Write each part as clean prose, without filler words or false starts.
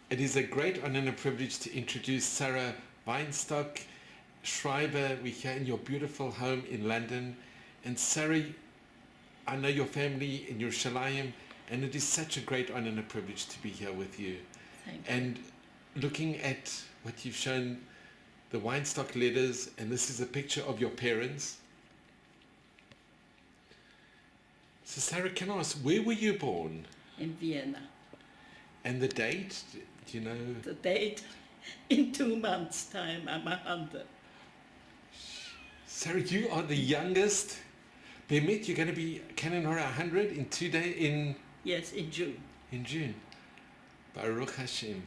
It is a great honor and a privilege to introduce Sara Schreiber. We're here in your beautiful home in London. And Sara, I know your family in Yerushalayim, and it is such a great honor and a privilege to be here with you. Thank you. And looking at what you've shown, the Weinstock letters, and this is a picture of your parents. So Sara, can I ask, where were you born? In Vienna. And the date? Do you know? The date, in 2 months' time, I'm 100. Sara, you are the youngest. Bemet, you're going to be Canon Hora 100 in 2 days Yes, in June. in June. Baruch Hashem.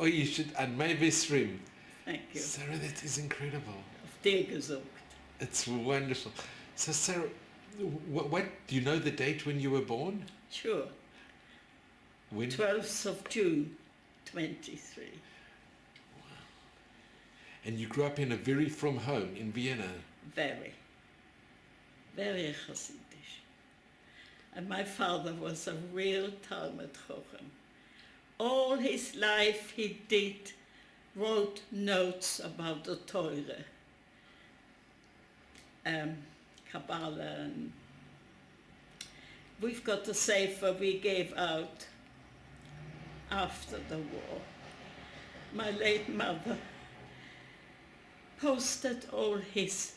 Oh, you should, and may Visrim. Thank you. Sara, that is incredible. Auf dir gesucht. It's wonderful. So Sara, what do you know the date when you were born? Sure. When? 12th of June, 23. And you grew up in a very frum home in Vienna. Very. Very Hasidish. And my father was a real Talmud Chochem. All his life he wrote notes about the Torah, Kabbalah, and we've got a sefer we gave out after the war. My late mother posted all his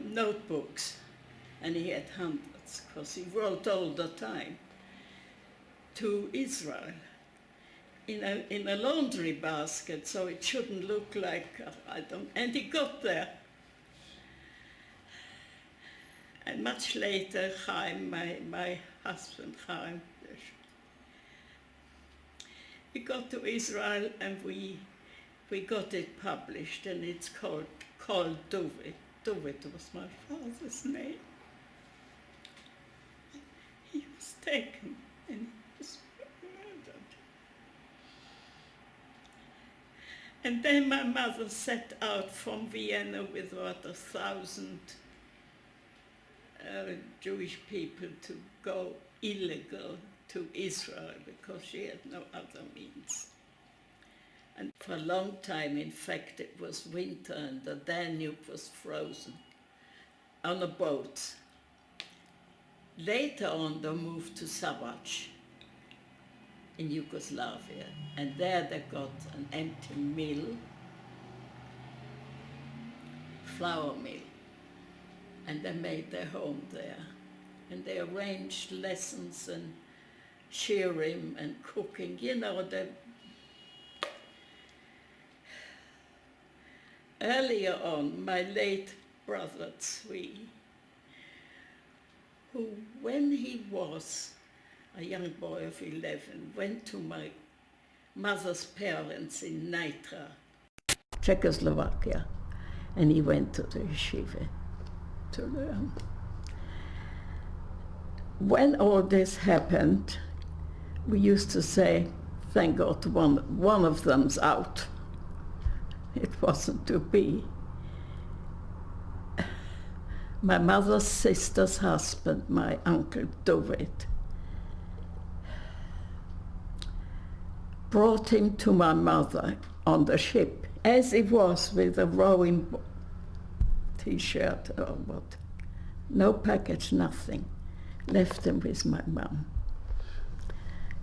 notebooks, and he had hundreds, because he wrote all the time, to Israel in a laundry basket, so it shouldn't look like, and he got there. And much later, Chaim, my husband, Chaim, we got to Israel and we got it published, and it's called David. David was my father's name. He was taken and he was murdered. And then my mother set out from Vienna with about 1,000 Jewish people to go illegal to Israel because she had no other means. And for a long time, in fact, it was winter and the Danube was frozen on a boat. Later on, they moved to Savac in Yugoslavia, and there they got an empty mill, flour mill, and they made their home there. And they arranged lessons and shiurim and cooking, Earlier on, my late brother Tzvi, who, when he was a young boy of 11, went to my mother's parents in Nitra, Czechoslovakia, and he went to the yeshiva to learn. When all this happened, we used to say, thank God one of them's out. It wasn't to be. My mother's sister's husband, my uncle David, brought him to my mother on the ship, as he was, with a rowing t-shirt or what. No package, nothing. Left him with my mum,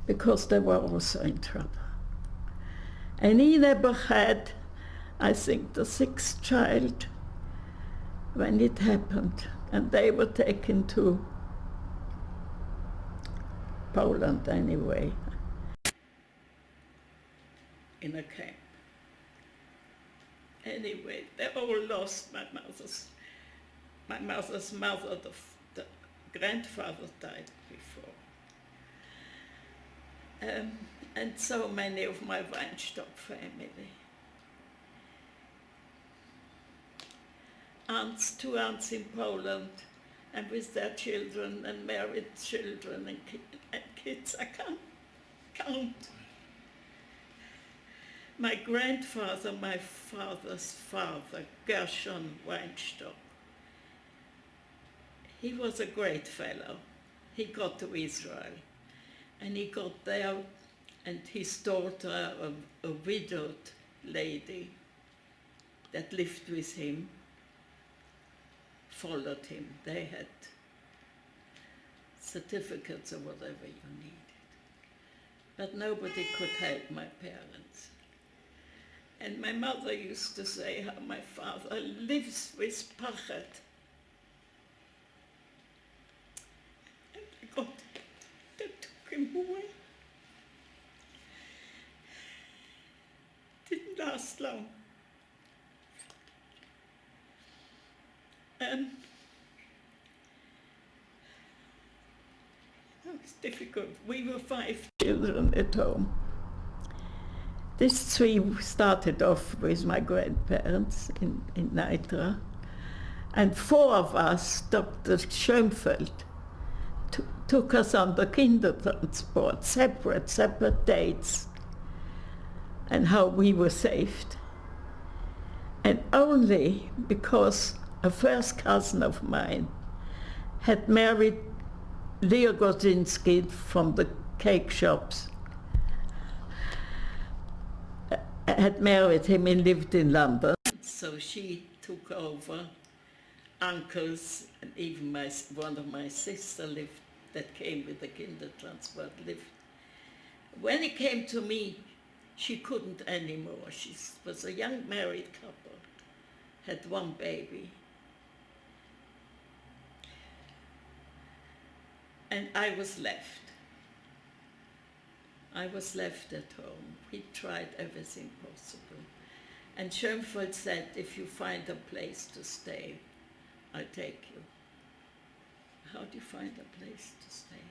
because they were also in trouble. And he never had, I think, the 6th child when it happened, and they were taken to Poland anyway, in a camp. Anyway, they all lost my mother's mother, the grandfather died before. And so many of my Weinstock family. Two aunts in Poland, and with their children and married children and kids, I can't count. My grandfather, my father's father, Gershon Weinstock, he was a great fellow. He got to Israel, and he got there And his daughter, a widowed lady that lived with him, followed him. They had certificates or whatever you needed. But nobody could help my parents. And my mother used to say how my father lives with pachet. And God, they took him away. Didn't last long. It was difficult. We were 5 children at home. This 3 started off with my grandparents in Nitra, and 4 of us, Dr. Schoenfeld, took us on the Kindertransport, separate dates, and how we were saved. And only because a first cousin of mine had married Leo Godzinski from the cake shops, had married him and lived in London. So she took over. Uncles and even one of my sisters lived, that came with the Kindertransport, lived. When it came to me, she couldn't anymore. She was a young married couple, had 1 baby. And I was left. I was left at home. We tried everything possible. And Schoenfeld said, if you find a place to stay, I'll take you. How do you find a place to stay?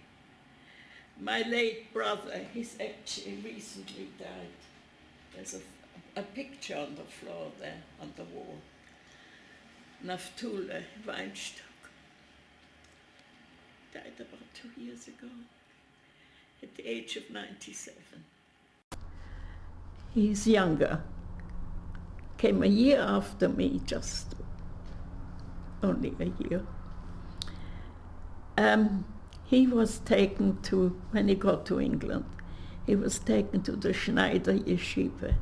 My late brother, he's actually recently died. There's a picture on the floor there, on the wall. Naftule Weinstock. Died about 2 years ago, at the age of 97. He's younger. Came a year after me, just only a year. He was taken to, when he got to England, he was taken to the Schneider Yeshiva.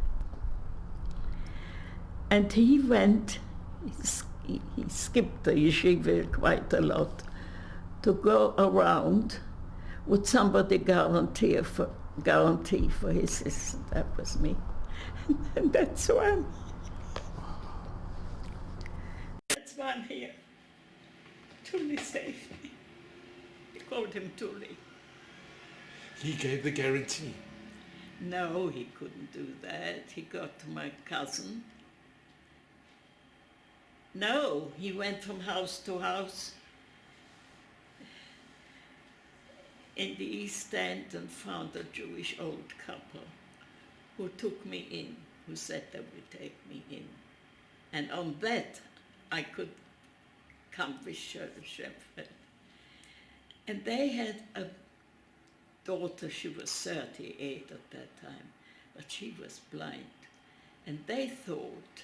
And he went, he skipped the yeshiva quite a lot, to go around with somebody guarantee for his sister. That was me. And that's why I'm here. Tuli saved me. We called him Tuli. He gave the guarantee. No, he couldn't do that. He got to my cousin. No, he went from house to house in the East End and found a Jewish old couple who took me in, who said they would take me in. And on that, I could come with Schoenfeld. And they had a daughter, she was 38 at that time, but she was blind. And they thought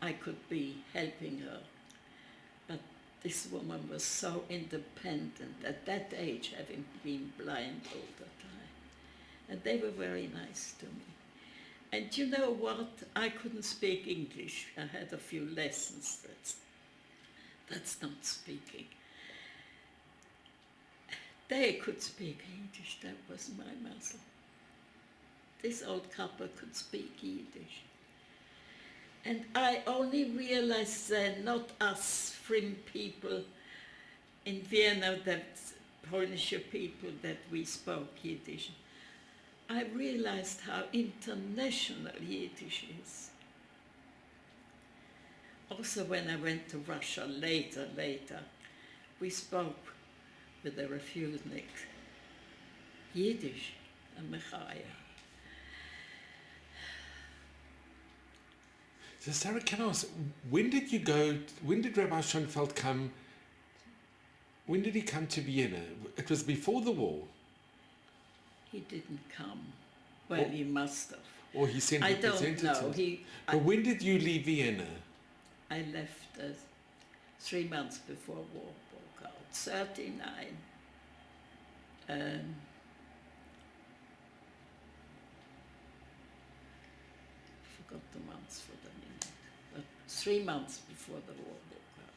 I could be helping her. But this woman was so independent at that age, having been blind all the time. And they were very nice to me. And you know what? I couldn't speak English. I had a few lessons. That's not speaking. They could speak Yiddish. That was my muscle. This old couple could speak Yiddish. And I only realized then, not us Frim people in Vienna, that Polish people, that we spoke Yiddish. I realized how international Yiddish is. Also when I went to Russia later, we spoke with the refuseniks Yiddish and Mechaya. So Sarah, can I ask, when did Rabbi Schoenfeld come, when did he come to Vienna? It was before the war? He didn't come. Well, he must have. Or he sent I don't representatives? know. But when did you leave Vienna? I left 3 months before war broke out, 39. forgot the months for the minute, but 3 months before the war broke out.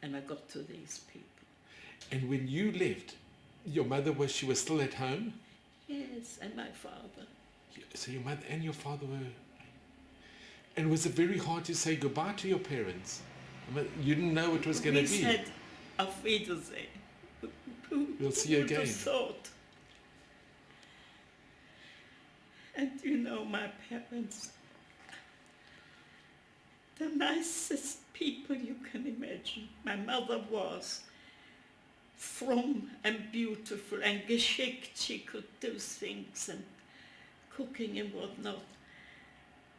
And I got to these people. And when you left, your mother she was still at home? Yes, and my father. So your mother and your father were... And was it very hard to say goodbye to your parents? I mean, you didn't know what it was going to be. We said, auf Wiedersehen. We'll see you Who would have again. thought? And you know, my parents, the nicest people you can imagine. My mother was fromm and beautiful and geschickt. She could do things and cooking and whatnot.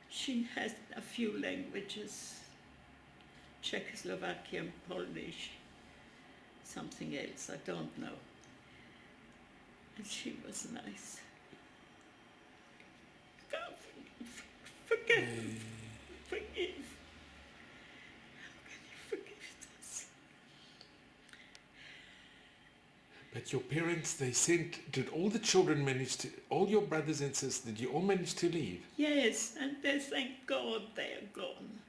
She has a few languages, Czechoslovakian, Polish, something else, I don't know. And she was nice. Forgive. Forgive. How can you forgive this? But your parents, they sent... Did all the children manage to... All your brothers and sisters, did you all manage to leave? Yes, and they, thank God they're gone.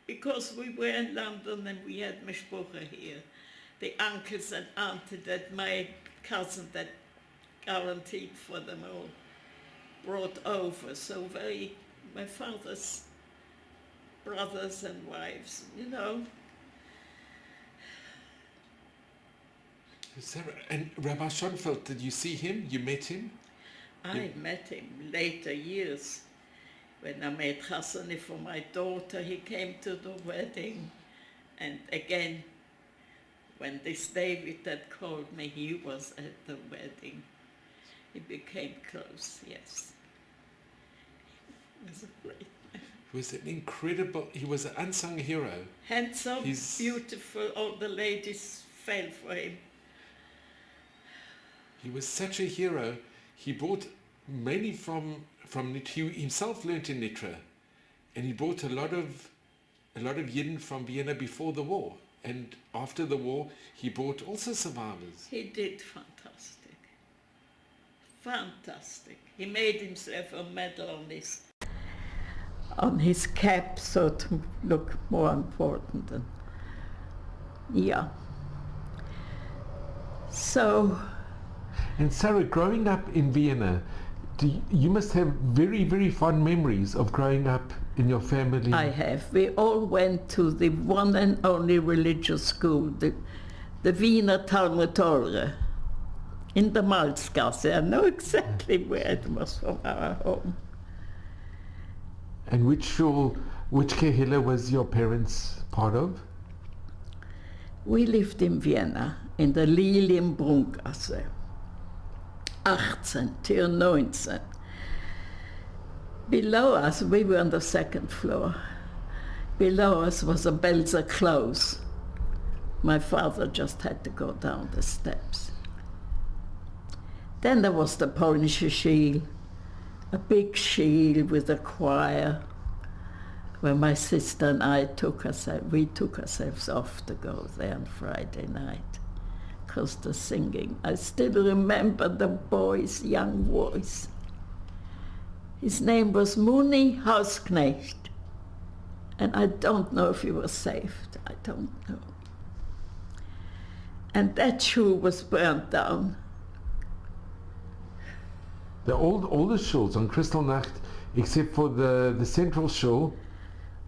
Because we were in London and we had Mishpocha here. The uncles and auntie that my cousin that guaranteed for them all brought over. So my father's brothers and wives, you know. Sarah, and Rabbi Schonfeld, did you see him? You met him? I met him later years. When I made chasani for my daughter, he came to the wedding. And again, when this David that called me, he was at the wedding. He became close, yes. He was a great man. He was an incredible... He was an unsung hero. Handsome, beautiful, all the ladies fell for him. He was such a hero. He brought mainly from he himself learnt in Nitra, and he brought a lot of Yidden from Vienna before the war, and after the war he brought also survivors. He did fantastic. Fantastic. He made himself a medal on his cap so to look more important. And yeah. So. And Sarah, growing up in Vienna, you must have very, very fond memories of growing up in your family. I have. We all went to the one and only religious school, the Wiener Talmud Torah, in the Malzgasse. I know exactly where it was from our home. And which kehillah was your parents part of? We lived in Vienna, in the Lilienbrungasse. 18 till 19. Below us, we were on the second floor. Below us was a Belzer close. My father just had to go down the steps. Then there was the Polish shield, a big shield with a choir, where my sister and I took ourselves off to go there on Friday night. Because the singing, I still remember the boy's young voice. His name was Muni Hausknecht, and I don't know if he was saved, I don't know. And that shul was burnt down. All the shuls on Kristallnacht, except for the central shul,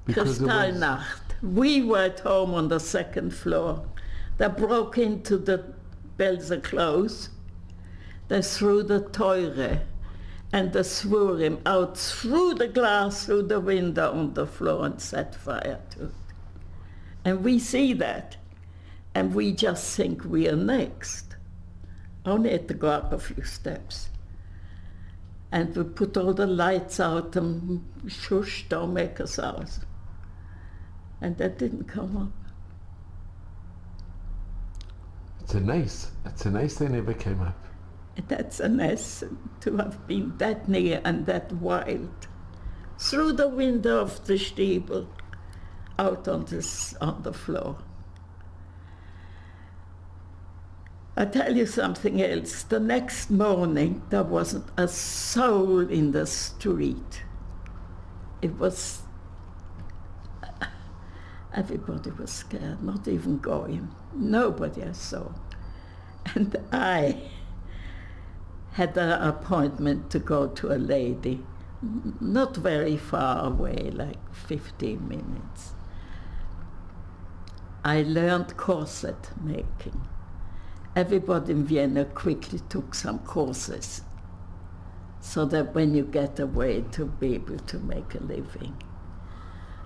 because Kristallnacht. We were at home on the second floor. They broke into the Belzer close. They threw the Teure and the Svurim out through the glass, through the window on the floor and set fire to it. And we see that. And we just think we are next. Only had to go up a few steps. And we put all the lights out and shush, don't make us out. And that didn't come up. It's a nice they never came up. That's a nice to have been that near and that wild. Through the window of the stiebel, out on the floor. I tell you something else. The next morning, there wasn't a soul in the street. it was, everybody was scared, not even going. Nobody I saw. And I had an appointment to go to a lady, not very far away, like 15 minutes. I learned corset making. Everybody in Vienna quickly took some courses, so that when you get away to be able to make a living.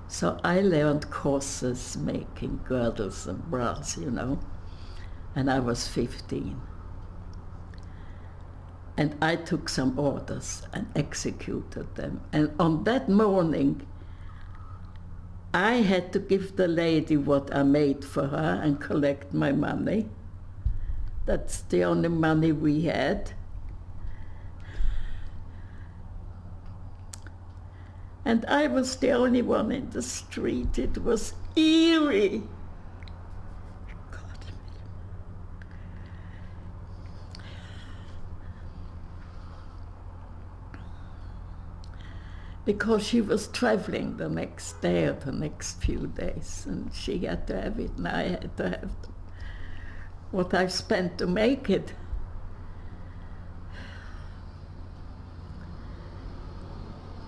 So I learned corsets making, girdles and bras, you know, and I was 15. And I took some orders and executed them. And on that morning, I had to give the lady what I made for her and collect my money. That's the only money we had. And I was the only one in the street. It was eerie. God. Because she was traveling the next day or the next few days, and she had to have it, and I had to have what I spent to make it.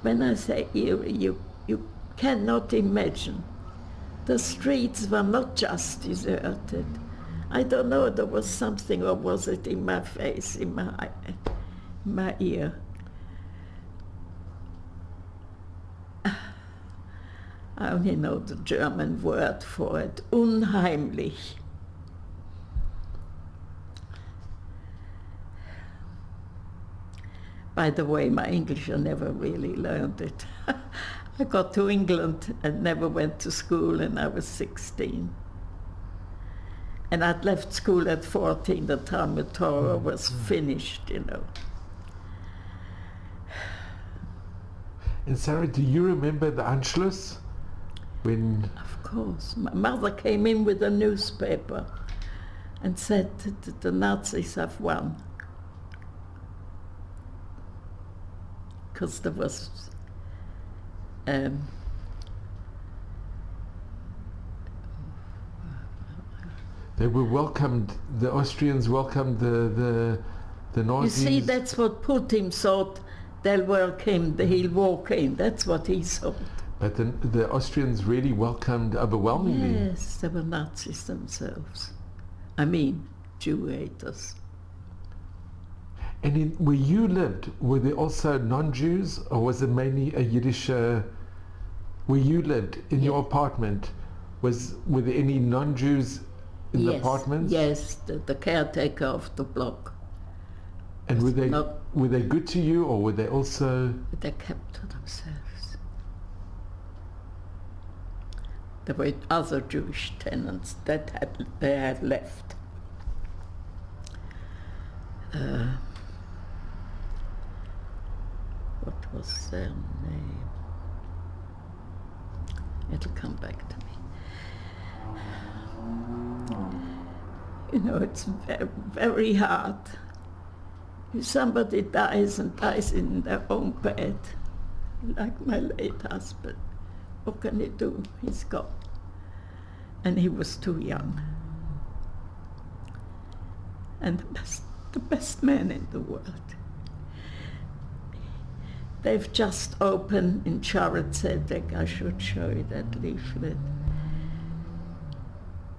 When I say eerie, you cannot imagine. The streets were not just deserted. I don't know, there was something, or was it in my face, in my ear. I only know the German word for it, unheimlich. By the way, my English, I never really learned it. I got to England and never went to school, and I was 16. And I'd left school at 14, the Talmud Torah was finished, you know. And Sarah, do you remember the Anschluss? When... Of course. My mother came in with a newspaper and said that the Nazis have won. Because there was they were welcomed, the Austrians welcomed the Nazis. You see, that's what Putin thought, they'll welcome, he'll walk in, that's what he thought. But the Austrians really welcomed overwhelmingly. Yes, they were Nazis themselves. I mean, Jew haters. And where you lived, were there also non-Jews, or was it mainly a Yiddish? Where you lived, in your apartment, were there any non-Jews in the apartments? Yes, the caretaker of the block. And were they good to you, or were they also? They kept to themselves. There were other Jewish tenants that they had left. What was their name? It'll come back to me. You know, it's very, very hard. If somebody dies in their own bed, like my late husband, what can you do? He's gone. And he was too young. And the best man in the world. They've just opened in Sara Tzedek, I should show you that leaflet,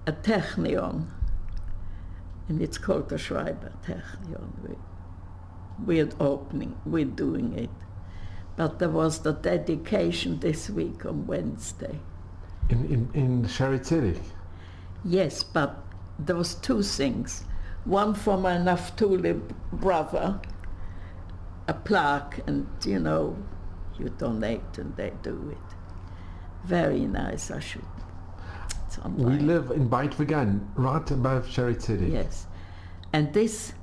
a Technion, and it's called the Schreiber Technion. We're opening, we're doing it. But there was the dedication this week on Wednesday. In Sara Tzedek? Yes, but there was two things. One for my Naftuli brother, a plaque, and you know, you donate and they do it. Very nice, I should. It's online. We live in Beit Vegan, right above Sara Tzedek. Yes. And this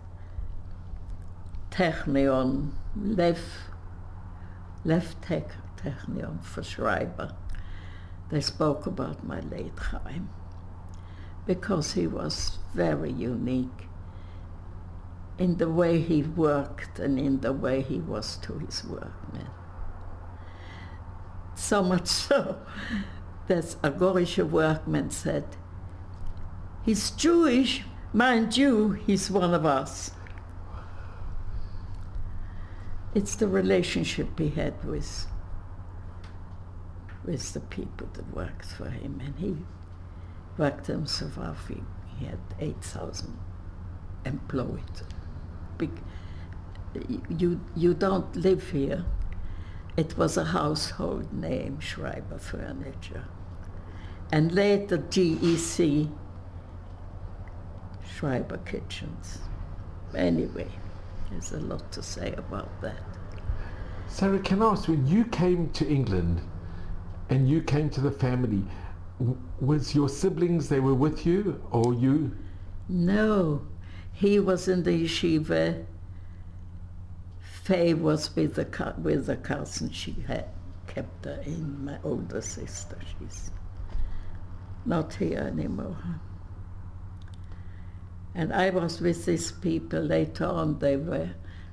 Technion, left Technion for Schreiber, they spoke about my late Chaim, because he was very unique in the way he worked and in the way he was to his workmen. So much so that a Gorische workman said, he's Jewish, mind you, he's one of us. It's the relationship he had with the people that worked for him, and he worked himself off. He had 8,000 employed. You don't live here. It was a household name, Schreiber Furniture. And later GEC, Schreiber Kitchens. Anyway, there's a lot to say about that. Sara, can I ask, when you came to England and you came to the family, was your siblings, they were with you, or you? No, he was in the yeshiva. Faye was with the cousin she had kept her in, my older sister. She's not here anymore. And I was with these people later on. They were,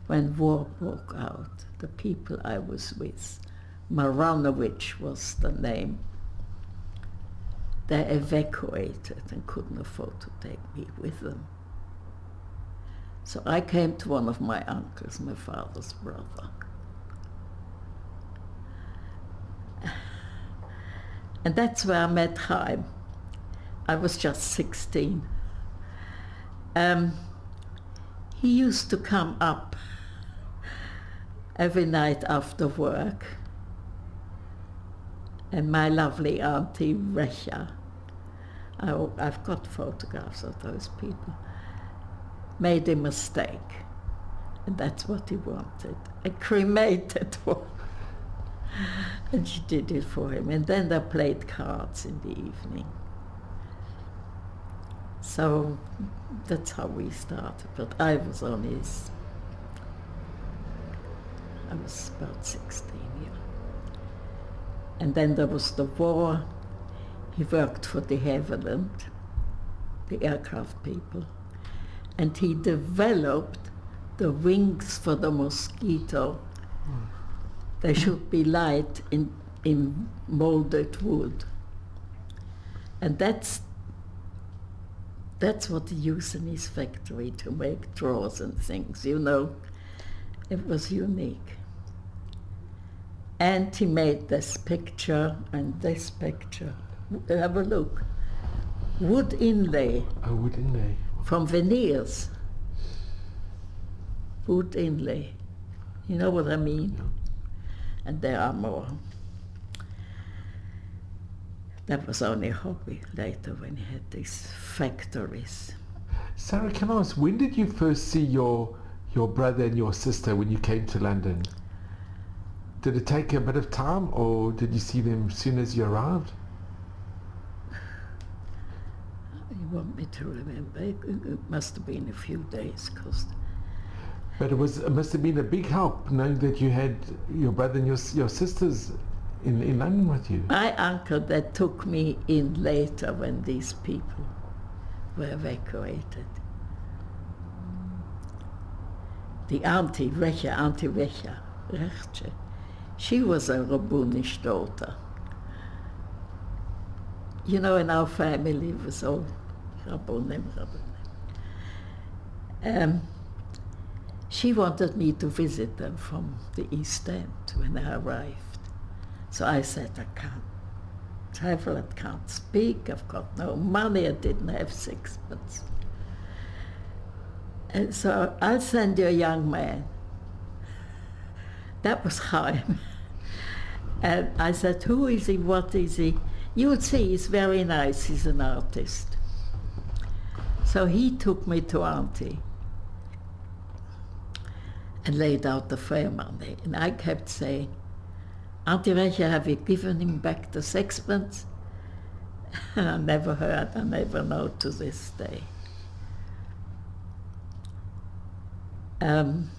when war broke out, the people I was with, Maranovich was the name. They evacuated and couldn't afford to take me with them. So I came to one of my uncles, my father's brother. And that's where I met Chaim. I was just 16. He used to come up every night after work. And my lovely auntie Recha, I've got photographs of those people, made a mistake. And that's what he wanted, a cremated one. And she did it for him. And then they played cards in the evening. So that's how we started. But I was about 16, yeah. And then there was the war. He worked for de Havilland, the aircraft people. And he developed the wings for the mosquito. They should be light in molded wood. And that's what he used in his factory to make drawers and things, you know. It was unique. And he made this picture and this picture. Have a look. Wood inlay. Oh, wood inlay. From veneers. Wood inlay. You know what I mean? Yeah. And there are more. That was only a hobby later when he had these factories. Sara, can I ask, when did you first see your brother and your sister when you came to London? Did it take a bit of time, or did you see them as soon as you arrived? You want me to remember? It must have been a few days, because... But it must have been a big help knowing that you had your brother and your sisters in London with you. My uncle that took me in later when these people were evacuated. The Auntie Recha, she was a Rabbunish daughter. You know, in our family it was all Rabbunim. She wanted me to visit them from the East End when I arrived. So I said, I can't travel, I can't speak, I've got no money, I didn't have sixpence. And so I'll send you a young man. That was Chaim. And I said, who is he, what is he? You would see, he's very nice, he's an artist. So he took me to Auntie and laid out the fair money. And I kept saying, Auntie Recha, have you given him back the sixpence? And I never heard, I never know to this day. And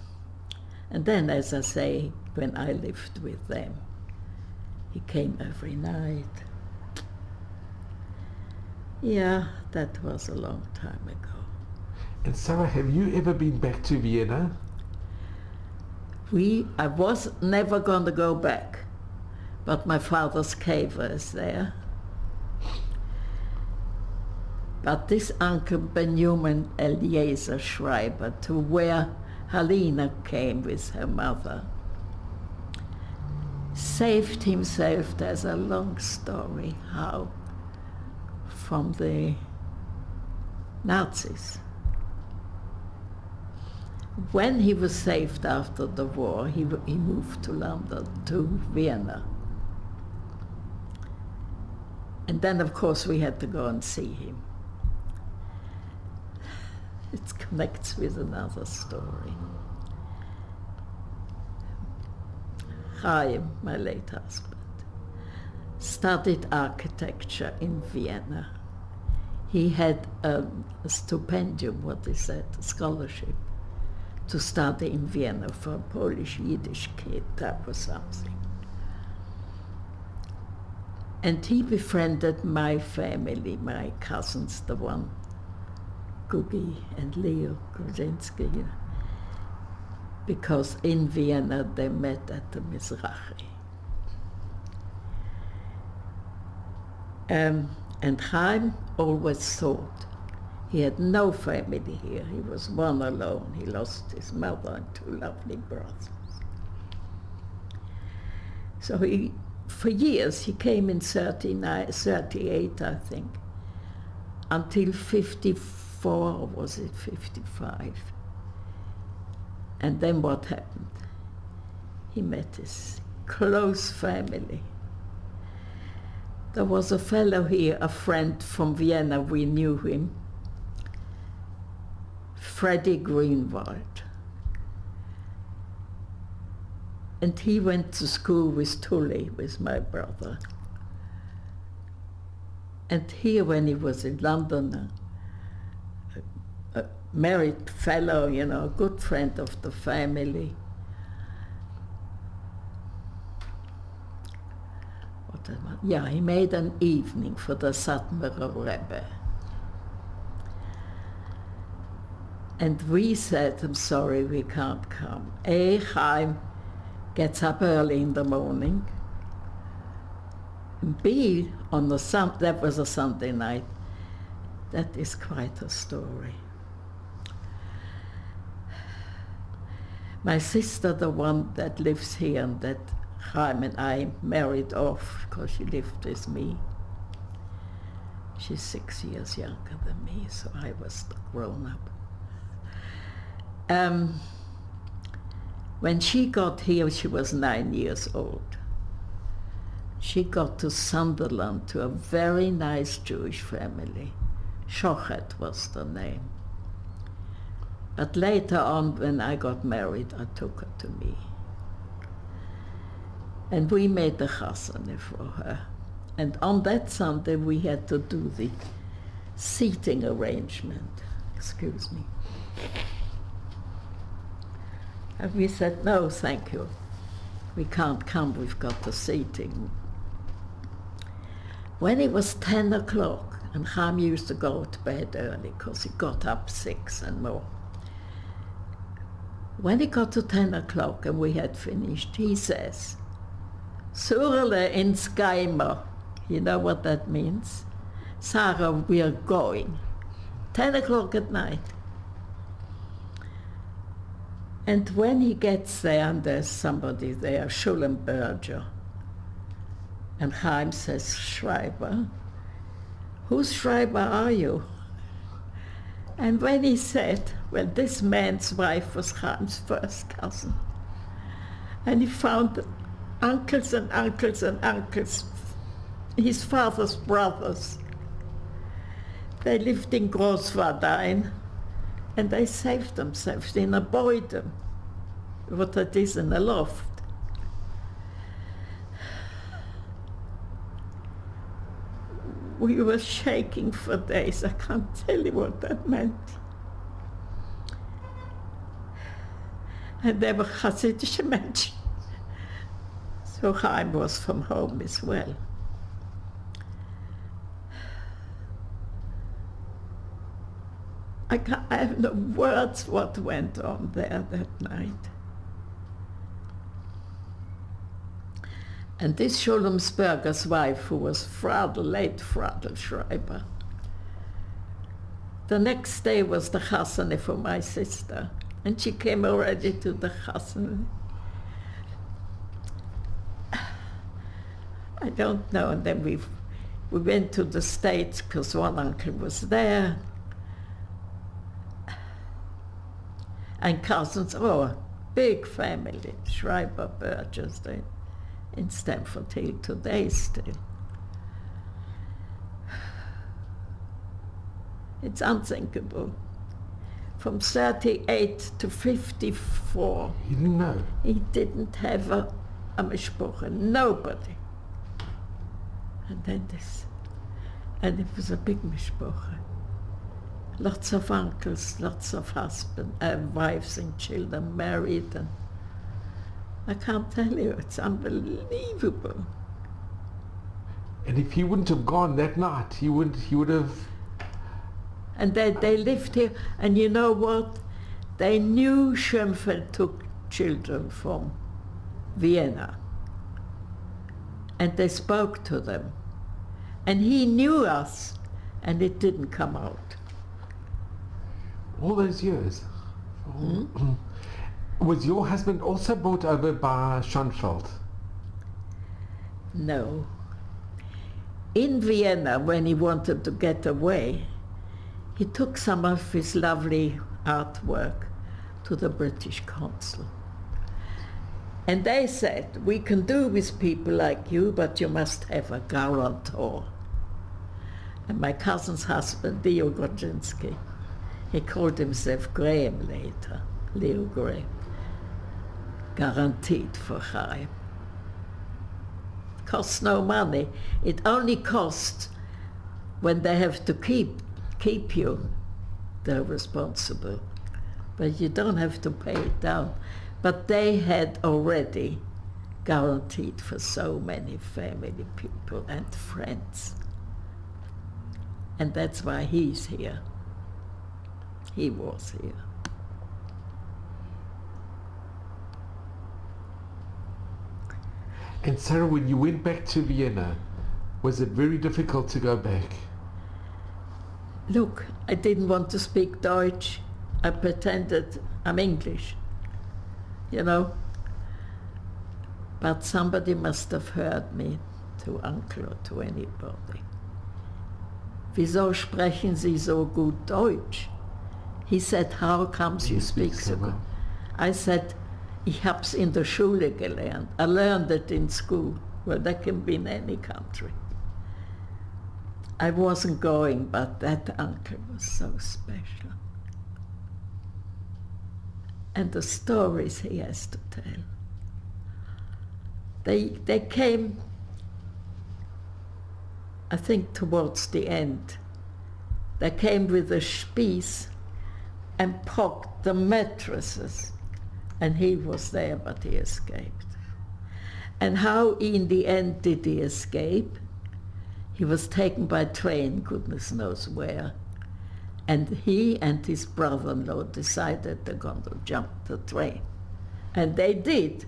then, as I say, when I lived with them, he came every night. Yeah, that was a long time ago. And Sara, have you ever been back to Vienna? I was never going to go back. but my father's cave is there. But this Uncle Benjamin Eliezer Schreiber, to where Helena came with her mother, saved himself. There's a long story how from the Nazis. When he was saved after the war, he moved to London, to Vienna. And then, of course, we had to go and see him. It connects with another story. Chaim, my late husband, studied architecture in Vienna. He had a stipendium, what is that, a scholarship, to study in Vienna for a Polish Yiddish kid. That was something. And he befriended my family, my cousins, the one, Gugi and Leo Grudzinski, because in Vienna they met at the Mizrahi. And Chaim always thought he had no family here. He was one alone. He lost his mother and two lovely brothers. So for years, he came in 38, I think, until 54, or was it 55? And then what happened? He met his close family. There was a fellow here, a friend from Vienna, we knew him, Freddie Greenwald. And he went to school with Tully, with my brother. And here, when he was in London, a married fellow, you know, a good friend of the family. Yeah, he made an evening for the Satmarer Rebbe. And we said, I'm sorry, we can't come. Chaim gets up early in the morning. And B, that was a Sunday night. That is quite a story. My sister, the one that lives here and that Chaim and I married off because she lived with me. She's 6 years younger than me, so I was grown up. When she got here, she was 9 years old. She got to Sunderland to a very nice Jewish family. Shochet was the name. But later on, when I got married, I took her to me. And we made the chasana for her. And on that Sunday, we had to do the seating arrangement. Excuse me. And we said, no, thank you. We can't come, we've got the seating. When it was 10 o'clock, and Chaim used to go to bed early because he got up 6 and more. When it got to 10 o'clock and we had finished, he says, Surle ins Geimer. You know what that means? Sarah, we are going. 10 o'clock at night. And when he gets there, and there's somebody there, Schulenberger, and Chaim says, Schreiber, whose Schreiber are you? And when he said, well, this man's wife was Chaim's first cousin. And he found uncles and uncles and uncles, his father's brothers. They lived in Großwardein, and they saved themselves in a boydom, what it is in a loft. We were shaking for days. I can't tell you what that meant. And they were Hasidic Menschen. So Chaim was from home as well. I have no words what went on there that night. And this Scholumsberger's wife, who was late Frau Schreiber, the next day was the chasane for my sister, and she came already to the chasane. I don't know, and then we went to the States because one uncle was there, and cousins, big family, Schreiber Burgess in Stamford Hill today still. It's unthinkable. From 38 to 54. You didn't know? He didn't have a mishpocha, nobody. And then this, and it was a big mishpocha. Lots of uncles, lots of wives and children married, and I can't tell you, it's unbelievable. And if he wouldn't have gone that night, he would have... And they lived here, and you know what? They knew Schoenfeld took children from Vienna, and they spoke to them. And he knew us, and it didn't come out. All those years? Was your husband also brought over by Schoenfeld? No. In Vienna, when he wanted to get away, he took some of his lovely artwork to the British consul. And they said, we can do with people like you, but you must have a guarantor. And my cousin's husband, Leo Godzinski, he called himself Graham later, Leo Graham, guaranteed for Chaim. Costs no money. It only costs when they have to keep you, they're responsible. But you don't have to pay it down. But they had already guaranteed for so many family people and friends. And that's why he's here. He was here. And Sarah, when you went back to Vienna, was it very difficult to go back? Look, I didn't want to speak Deutsch. I pretended I'm English, you know. But somebody must have heard me, to uncle or to anybody. Wieso sprechen Sie so gut Deutsch? He said, how comes you speak so good? I said, ich hab's in der Schule gelernt. I learned it in school. Well, that can be in any country. I wasn't going, but that uncle was so special. And the stories he has to tell. They came, I think, towards the end. They came with a spieß and poked the mattresses. And he was there, but he escaped. And how in the end did he escape? He was taken by train, goodness knows where. And he and his brother-in-law decided they're going to jump the train. And they did.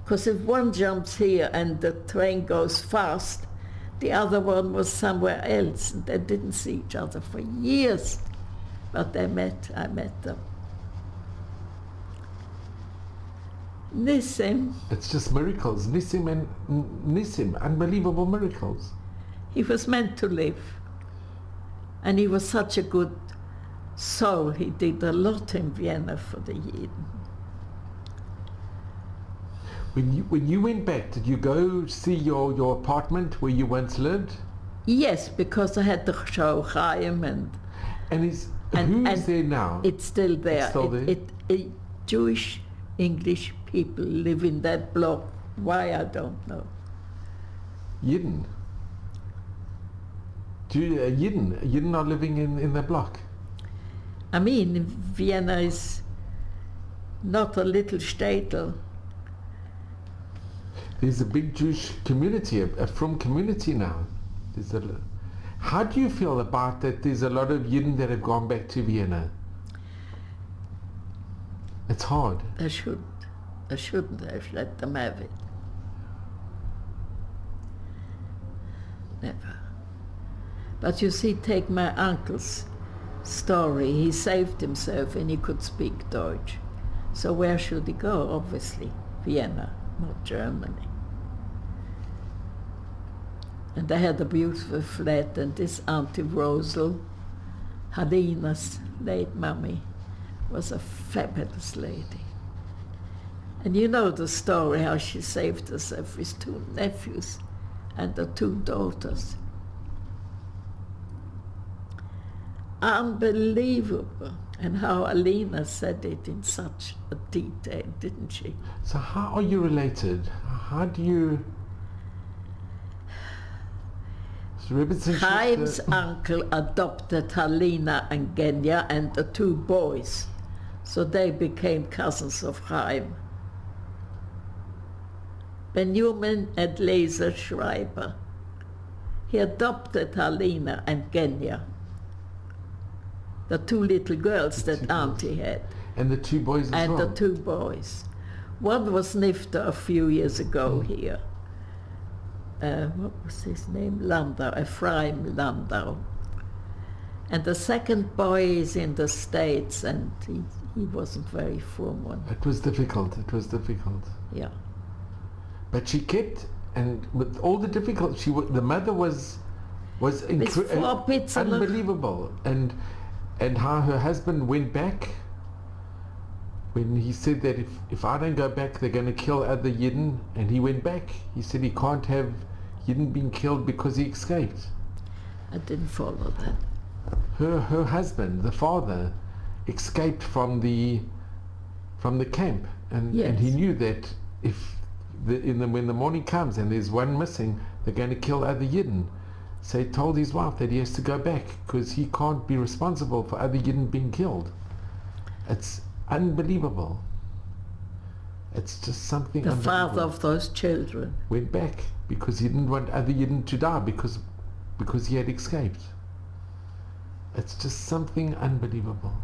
Because if one jumps here and the train goes fast, the other one was somewhere else. And they didn't see each other for years. But I met them. Nissim. It's just miracles. Nissim and Nissim, unbelievable miracles. He was meant to live. And he was such a good soul. He did a lot in Vienna for the Yidden. When you went back, did you go see your apartment where you once lived? Yes, because I had to show Chaim and who's there now? It's still there. It's still there? Jewish English people live in that block. Why, I don't know. Yidden? Yidden are living in the block? I mean, Vienna is not a little shtetl. There's a big Jewish community, a frum community now. How do you feel about that there's a lot of Yidden that have gone back to Vienna? It's hard. I shouldn't have let them have it. never. But you see, take my uncle's story. He saved himself and he could speak Deutsch. So where should he go? Obviously, Vienna, not Germany. And they had a beautiful flat, and this Auntie Rosal, Halina's late mummy, was a fabulous lady. And you know the story, how she saved herself with 2 nephews and the 2 daughters. Unbelievable. And how Alina said it in such a detail, didn't she? So how are you related? How do you... Chaim's uncle adopted Halina and Genya and the 2 boys. So they became cousins of Chaim. Benjamin and Sara Schreiber. He adopted Halina and Genya, the 2 little girls that Auntie had. And the 2 boys as well? And the 2 boys. One was Nifta a few years ago here. What was his name? Landau, Ephraim Landau. And the second boy is in the States, and he wasn't very from one. It was difficult. Yeah. But she kept, and with all the difficulty, the mother was unbelievable. And how her husband went back, when he said that if I don't go back, they're going to kill other Yidden, and he went back. He said he can't have Yidden being killed because he escaped. I didn't follow that. Her husband, the father, escaped from the camp, and he knew that when the morning comes and there's one missing, they're going to kill other Yidden. So he told his wife that he has to go back because he can't be responsible for other Yidden being killed. It's unbelievable. It's just something The unbelievable. father of those children Went back because he didn't want other Yidden to die because he had escaped. It's just something unbelievable.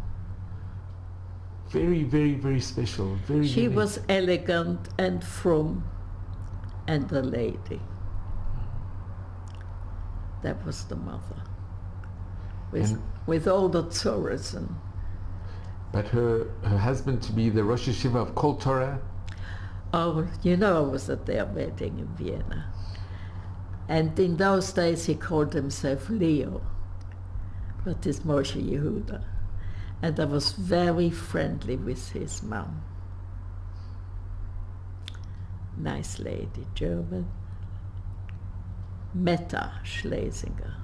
Very, very, very special. Very She unique. was elegant and from, and a lady. That was the mother. With all the tourism. But her husband to be the Rosh Hashiva of Kol Torah. Oh, you know, I was at their wedding in Vienna. And in those days he called himself Leo, but it's Moshe Yehuda. And I was very friendly with his mom. Nice lady, German. Meta Schlesinger.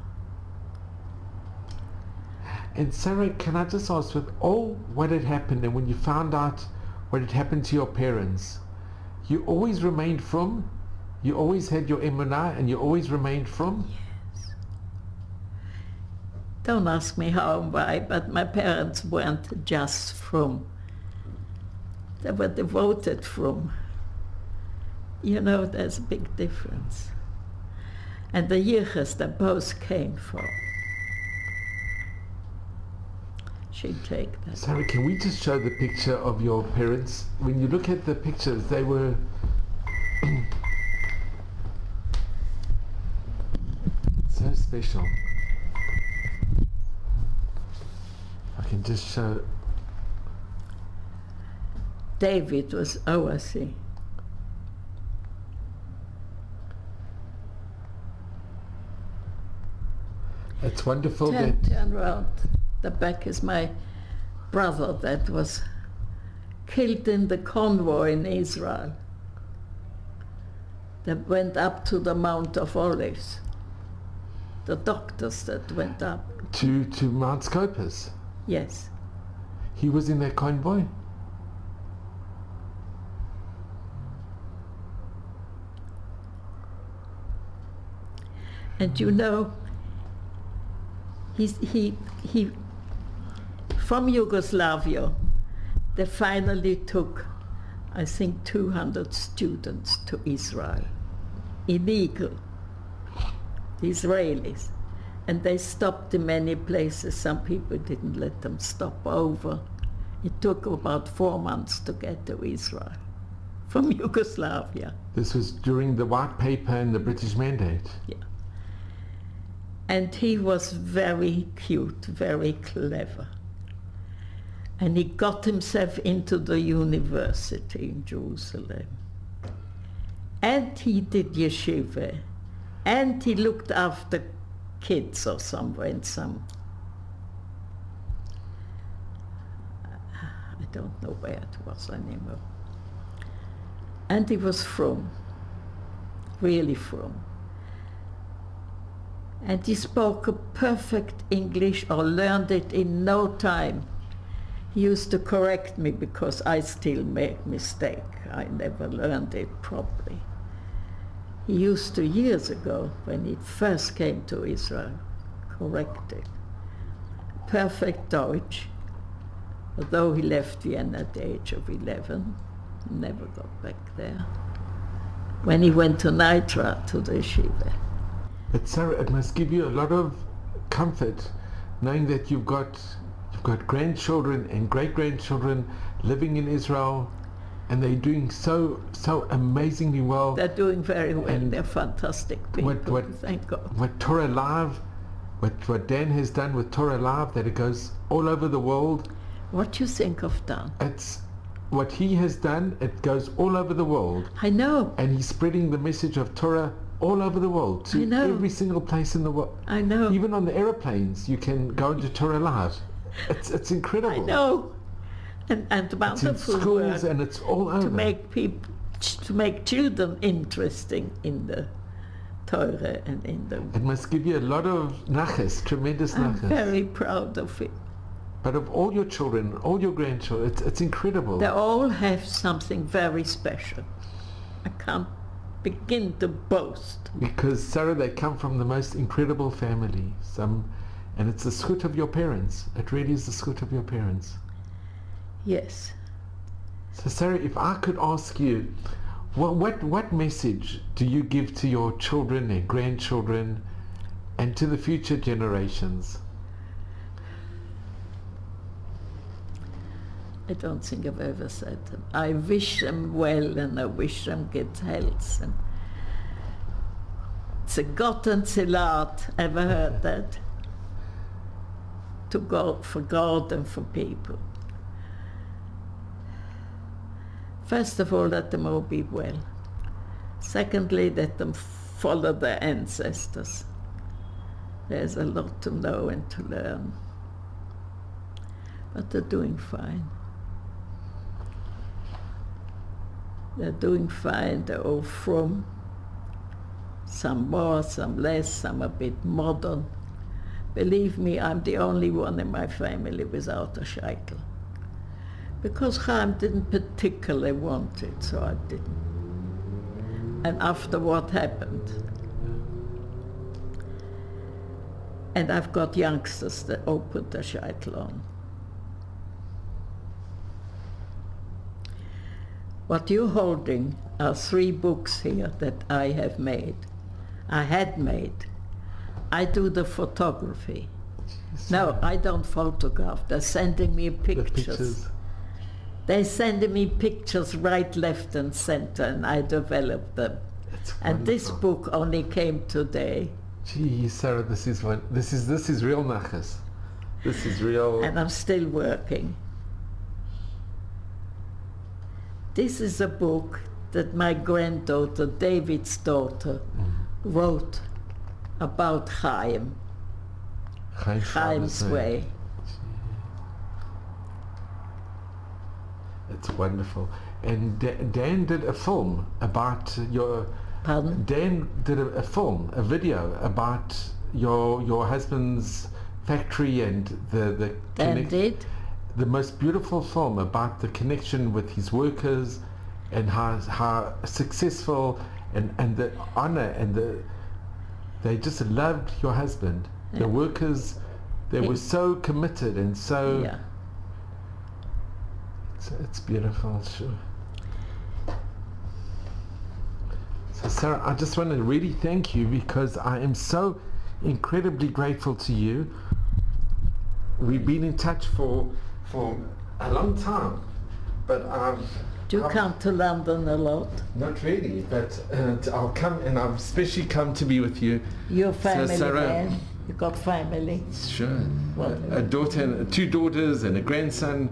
And Sarah, can I just ask, with all what had happened and when you found out what had happened to your parents, you always remained from? You always had your emunah and you always remained from? Yes. Don't ask me how and why, but my parents weren't just from. They were devoted from. You know, there's a big difference. And the yichus they both came from. She'd take that. Sarah, can we just show the picture of your parents? When you look at the pictures, they were so special. I can just show. David was OSC. It's wonderful Turn that around. The back is my brother that was killed in the convoy in Israel that went up to the Mount of Olives. The doctors that went up. to Mount Scopus. Yes. He was in that convoy. And you know, he from Yugoslavia, they finally took, I think, 200 students to Israel, illegal, the Israelis. And they stopped in many places. Some people didn't let them stop over. It took about 4 months to get to Israel from Yugoslavia. This was during the White Paper and the British Mandate. Yeah. And he was very cute, very clever. And he got himself into the university in Jerusalem. And he did yeshiva. And he looked after kids or somewhere in some, I don't know where it was anymore. And he was from, really from. And he spoke a perfect English, or learned it in no time. He used to correct me because I still make mistake. I never learned it properly. He used to, years ago, when he first came to Israel, correct it. Perfect Deutsch, although he left Vienna at the age of 11, never got back there. When he went to Nitra, to the yeshiva. But Sarah, it must give you a lot of comfort knowing that you've got grandchildren and great-grandchildren living in Israel, and they're doing so amazingly well. They're doing very well. And they're fantastic people. Thank God. What Torah Live, what Dan has done with Torah Live, that it goes all over the world. What do you think of Dan? It's what he has done. It goes all over the world. I know. And he's spreading the message of Torah all over the world, to every single place in the world. I know. Even on the aeroplanes, you can go into Torah Live. It's incredible. I know. And wonderful it's in schools and it's all over. To make children interesting in the Torah and in the... It must give you a lot of nachas, tremendous nachas. I'm very proud of it. But of all your children, all your grandchildren, it's incredible. They all have something very special. I can't begin to boast. Because, Sarah, they come from the most incredible family. And it's the zchut of your parents. It really is the zchut of your parents. Yes. So, Sarah, if I could ask you, what message do you give to your children and grandchildren and to the future generations? I don't think I've ever said them. I wish them well and I wish them good health. And it's a Gott and Zilat. Ever heard that? To God, for God and for people. First of all, let them all be well. Secondly, let them follow their ancestors. There's a lot to know and to learn. But they're doing fine. They're doing fine. They're all from. Some more, some less, some a bit modern. Believe me, I'm the only one in my family without a shekel. Because Chaim didn't particularly want it, so I didn't. And after what happened, and I've got youngsters that all put the shekel on. What you're holding are 3 books here that I have made. I had made. I do the photography. Jeez. No, I don't photograph. They're sending me pictures. They're sending me pictures right, left, and center, and I develop them. And this book only came today. Gee, Sarah, this is real nachas. This is real. And I'm still working. This is a book that my granddaughter, David's daughter, wrote about Chaim. Chaim's way. It's wonderful. And Dan did a film about your... Pardon? Dan did a film, a video about your husband's factory and the Dan did? The most beautiful film about the connection with his workers and how successful and the honor and they just loved your husband. Yeah. The workers, they were so committed and so... Yeah. It's beautiful, sure. So Sarah, I just want to really thank you because I am so incredibly grateful to you. We've been in touch for a long time, but Do you come to London a lot? Not really, but I'll come, and I've especially come to be with you. Your family so Sarah, man? You got family? Sure. Well, A daughter, and 2 daughters, and a grandson.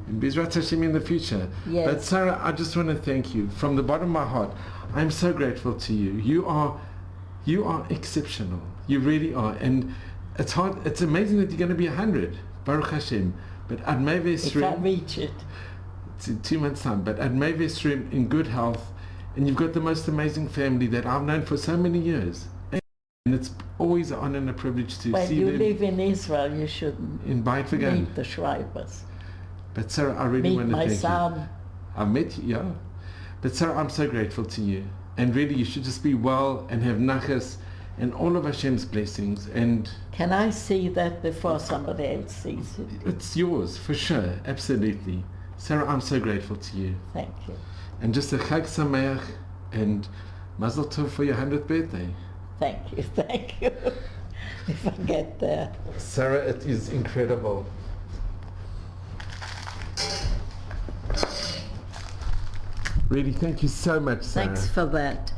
And Bezrat Hashem in the future. Yes. But Sarah, I just want to thank you from the bottom of my heart. I'm so grateful to you. You are exceptional. You really are. And it's hard. It's amazing that you're going to be 100. Baruch Hashem. But Ad Mei if I reach it. It's in 2 months' time. But Ad Mei V'Esrim in good health. And you've got the most amazing family that I've known for so many years. And it's always an honor and a privilege to When see you them. live in Israel, you should In Beit Vegan. meet the Schreibers. But Sarah, I really Meet want to my thank son. you. I met you, yeah. But Sarah, I'm so grateful to you. And really, you should just be well and have nachas and all of Hashem's blessings. And Can I see that before somebody else sees it? it's yours, for sure, absolutely. Sarah, I'm so grateful to you. Thank you. And just a Chag Sameach and Mazel Tov for your 100th birthday. Thank you. Thank you. If I get there. Sarah, it is incredible. Really, thank you so much, Sarah. Thanks for that.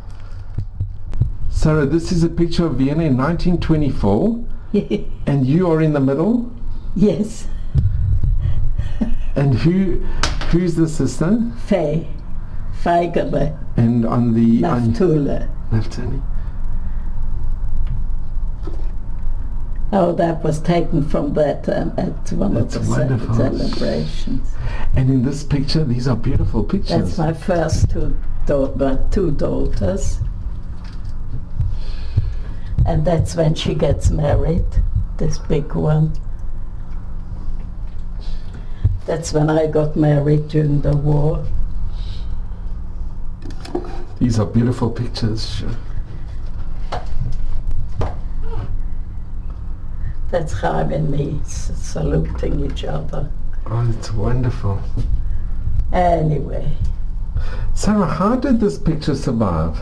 Sarah, this is a picture of Vienna in 1924, and you are in the middle. Yes. And who's the sister? Faye. Feigele. And on the Naftule. Naftali. Oh, that was taken from that at one That's of the wonderful. celebrations. And in this picture, these are beautiful pictures. That's my first two daughters. And that's when she gets married, this big one. That's when I got married during the war. These are beautiful pictures. Sure. That's Chaim and me saluting each other. Oh, it's wonderful. Anyway, Sarah, how did this picture survive?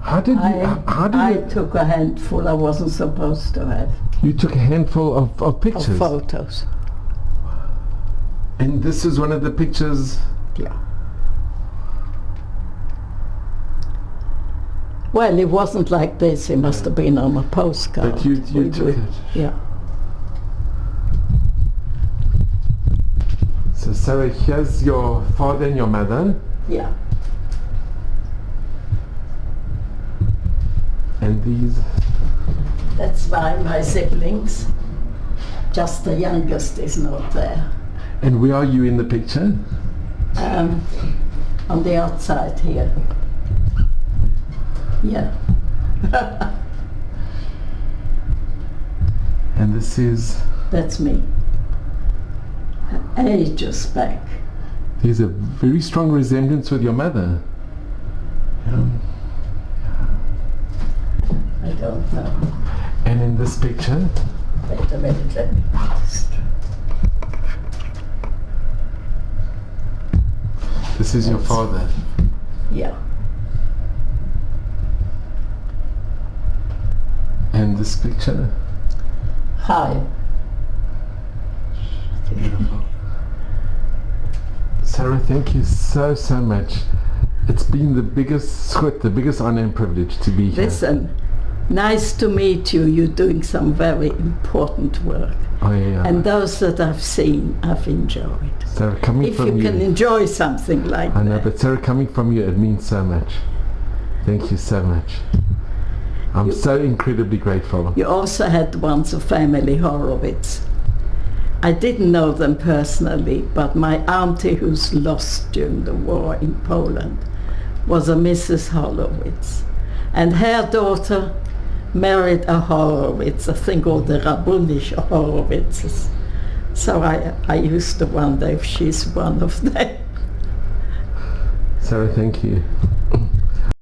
How did I you took a handful I wasn't supposed to have you took a handful of pictures? of photos. And this is one of the pictures. Yeah. Well, it wasn't like this. It must have been on a postcard. But you took it. Yeah. So Sarah, here's your father and your mother. Yeah. And these. That's why my siblings. Just the youngest is not there. And where are you in the picture? On the outside here. Yeah. And this is. That's me. Ages back. There's a very strong resemblance with your mother. Yeah. I don't know. And in this picture. Wait a minute, let me put this. This is your father. Yeah. And this picture. Hi. Beautiful. Sarah, thank you so much. It's been the biggest schut, the biggest honor and privilege to be here. Listen, nice to meet you. You're doing some very important work. And those that I've seen, I've enjoyed. Sarah, coming If from you can enjoy something like I know, that. but Sarah, coming from you, it means so much. Thank you so much. I'm so incredibly grateful. You also had once a family Horowitz. I didn't know them personally, but my auntie who's lost during the war in Poland was a Mrs. Horowitz. And her daughter married a Horowitz, I think all the Rabbinish Horowitzes. So I used to wonder if she's one of them. Sarah, thank you.